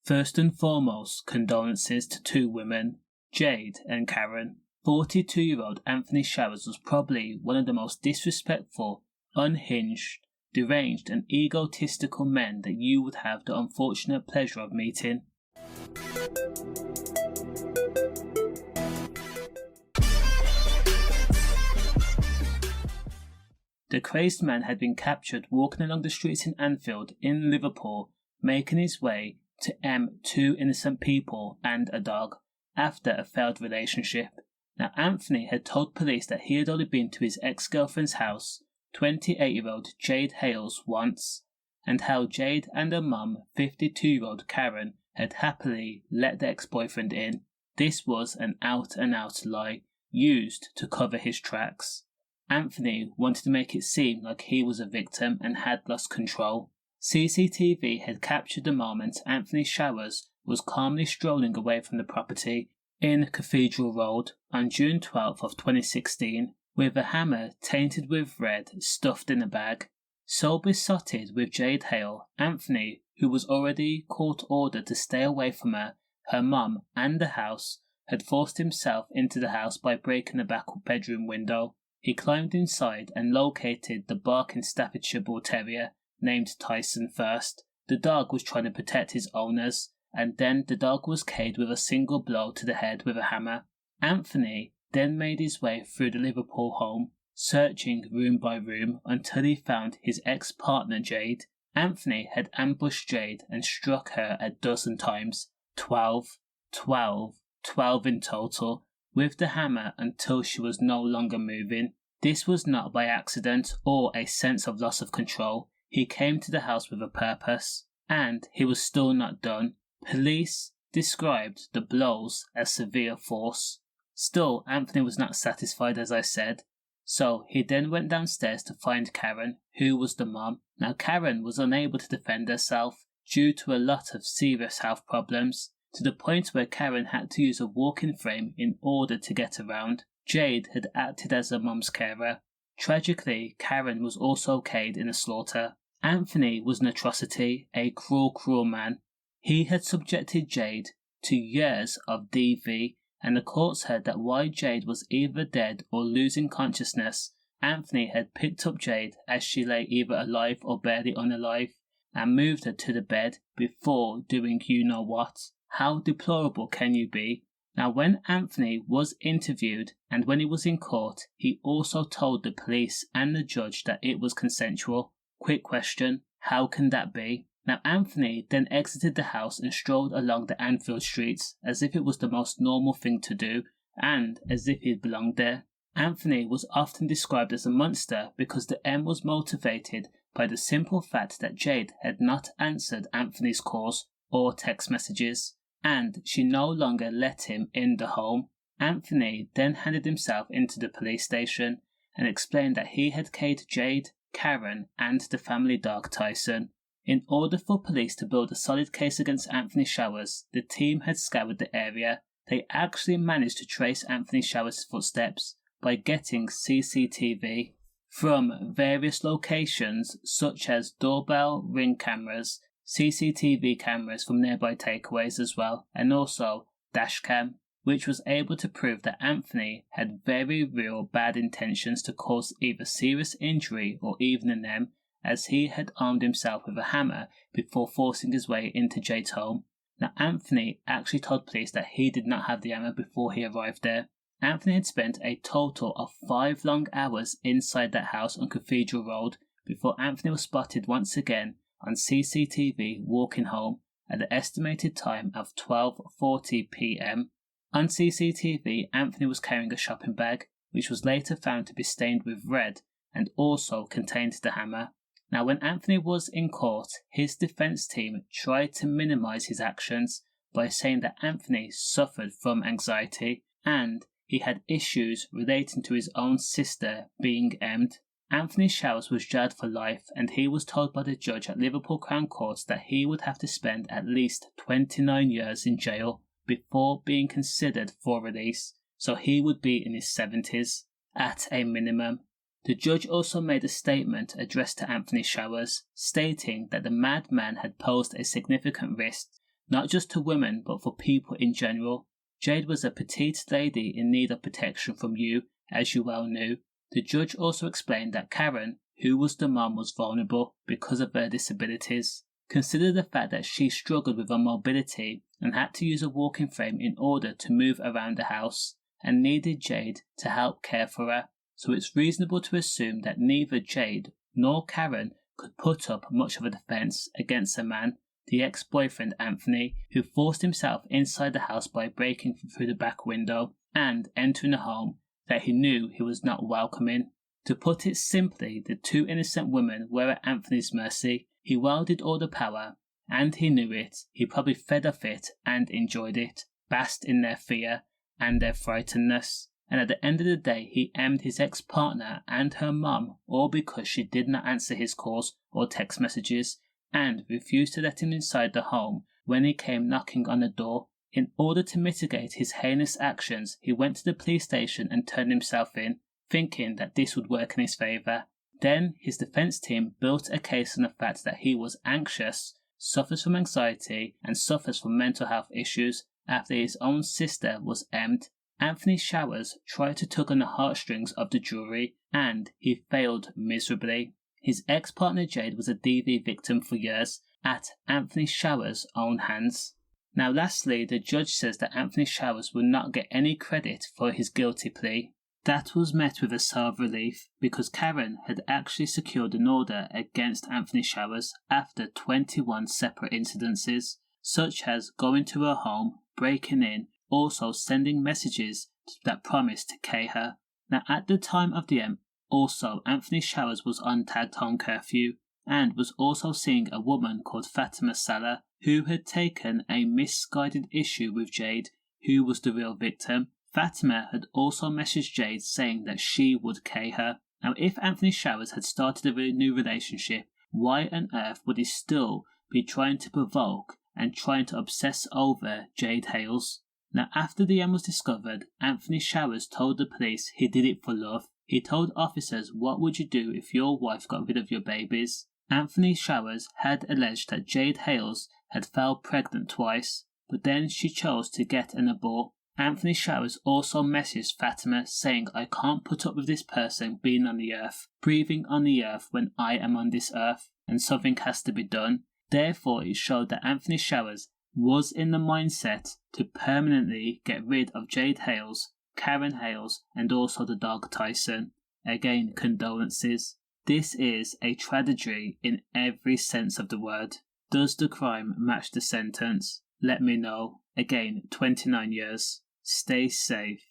First and foremost, condolences to two women, Jade and Karen. 42-year-old Anthony Showers was probably one of the most disrespectful, unhinged, deranged and egotistical men that you would have the unfortunate pleasure of meeting. The crazed man had been captured walking along the streets in Anfield in Liverpool, making his way to two innocent people and a dog after a failed relationship. Now, Anthony had told police that he had only been to his ex-girlfriend's house, 28-year-old Jade Hales, once, and how Jade and her mum, 52-year-old Karen, had happily let the ex-boyfriend in. This was an out-and-out lie, used to cover his tracks. Anthony wanted to make it seem like he was a victim and had lost control. CCTV had captured the moment Anthony Showers was calmly strolling away from the property in Cathedral Road on June 12th of 2016 with a hammer tainted with red stuffed in a bag. So besotted with Jade Hale, Anthony, who was already court-ordered to stay away from her mum and the house, had forced himself into the house by breaking the back bedroom window. He climbed inside and located the barking Staffordshire Bull Terrier named Tyson first. The dog was trying to protect his owners, and then the dog was killed with a single blow to the head with a hammer. Anthony then made his way through the Liverpool home, searching room by room until he found his ex-partner Jade. Anthony had ambushed Jade and struck her a dozen times, 12 in total, with the hammer until she was no longer moving. This was not by accident or a sense of loss of control. He came to the house with a purpose, and he was still not done. Police described the blows as severe force. Still, Anthony was not satisfied, as I said, so he then went downstairs to find Karen, who was the mum. Now, Karen was unable to defend herself due to a lot of serious health problems, to the point where Karen had to use a walking frame in order to get around. Jade had acted as her mum's carer. Tragically, Karen was also killed in a slaughter. Anthony was an atrocity, a cruel man. He had subjected Jade to years of DV, and the courts heard that while Jade was either dead or losing consciousness, Anthony had picked up Jade as she lay either alive or barely unalive, and moved her to the bed before doing you-know-what. How deplorable can you be? Now, when Anthony was interviewed and when he was in court, he also told the police and the judge that it was consensual. Quick question, how can that be? Now, Anthony then exited the house and strolled along the Anfield streets as if it was the most normal thing to do and as if he belonged there. Anthony was often described as a monster because the M was motivated by the simple fact that Jade had not answered Anthony's calls or text messages, and she no longer let him in the home. Anthony then handed himself into the police station and explained that he had killed Jade, Karen, and the family dog Tyson. In order for police to build a solid case against Anthony Showers, the team had scoured the area. They actually managed to trace Anthony Showers' footsteps by getting CCTV from various locations such as doorbell, ring cameras, CCTV cameras from nearby takeaways as well, and also dashcam, which was able to prove that Anthony had very real bad intentions to cause either serious injury or even an M, as he had armed himself with a hammer before forcing his way into Jade's home. Now, Anthony actually told police that he did not have the hammer before he arrived there. Anthony had spent a total of 5 long hours inside that house on Cathedral Road before Anthony was spotted once again on CCTV walking home at the estimated time of 12:40 p.m. On CCTV, Anthony was carrying a shopping bag, which was later found to be stained with red and also contained the hammer. Now, when Anthony was in court, his defense team tried to minimize his actions by saying that Anthony suffered from anxiety and he had issues relating to his own sister being M'd. Anthony Showers was jailed for life, and he was told by the judge at Liverpool Crown Court that he would have to spend at least 29 years in jail before being considered for release, so he would be in his 70s at a minimum. The judge also made a statement addressed to Anthony Showers, stating that the madman had posed a significant risk not just to women but for people in general. Jade was a petite lady in need of protection from you, as you well knew. The judge also explained that Karen, who was the mum, was vulnerable because of her disabilities. Consider the fact that she struggled with her mobility and had to use a walking frame in order to move around the house, and needed Jade to help care for her, so it's reasonable to assume that neither Jade nor Karen could put up much of a defence against a man, the ex-boyfriend Anthony, who forced himself inside the house by breaking through the back window and entering a home that he knew he was not welcome in. To put it simply, the two innocent women were at Anthony's mercy. He wielded all the power, and he knew it. He probably fed off it and enjoyed it, basked in their fear and their frightenedness. And at the end of the day, he aimed his ex-partner and her mum, all because she did not answer his calls or text messages, and refused to let him inside the home when he came knocking on the door. In order to mitigate his heinous actions, he went to the police station and turned himself in, thinking that this would work in his favour. Then his defence team built a case on the fact that he was anxious, suffers from anxiety, and suffers from mental health issues after his own sister was emmed. Anthony Showers tried to tug on the heartstrings of the jury, and he failed miserably. His ex-partner Jade was a DV victim for years at Anthony Showers' own hands. Now lastly, the judge says that Anthony Showers will not get any credit for his guilty plea. That was met with a sigh of relief because Karen had actually secured an order against Anthony Showers after 21 separate incidences, such as going to her home, breaking in, also sending messages that promised to K her. Now at the time of the also Anthony Showers was on tagged home curfew and was also seeing a woman called Fatima Salah who had taken a misguided issue with Jade, who was the real victim. Fatima had also messaged Jade saying that she would K her. Now if Anthony Showers had started a new relationship, why on earth would he still be trying to provoke and trying to obsess over Jade Hales? Now after the was discovered, Anthony Showers told the police he did it for love. He told officers, what would you do if your wife got rid of your babies? Anthony Showers had alleged that Jade Hales had fell pregnant twice, but then she chose to get an abort. Anthony Showers also messaged Fatima saying, I can't put up with this person being on the earth, breathing on the earth when I am on this earth, and something has to be done. Therefore, it showed that Anthony Showers was in the mindset to permanently get rid of Jade Hales, Karen Hales, and also the dog Tyson. Again, condolences. This is a tragedy in every sense of the word. Does the crime match the sentence? Let me know. Again, 29 years. Stay safe.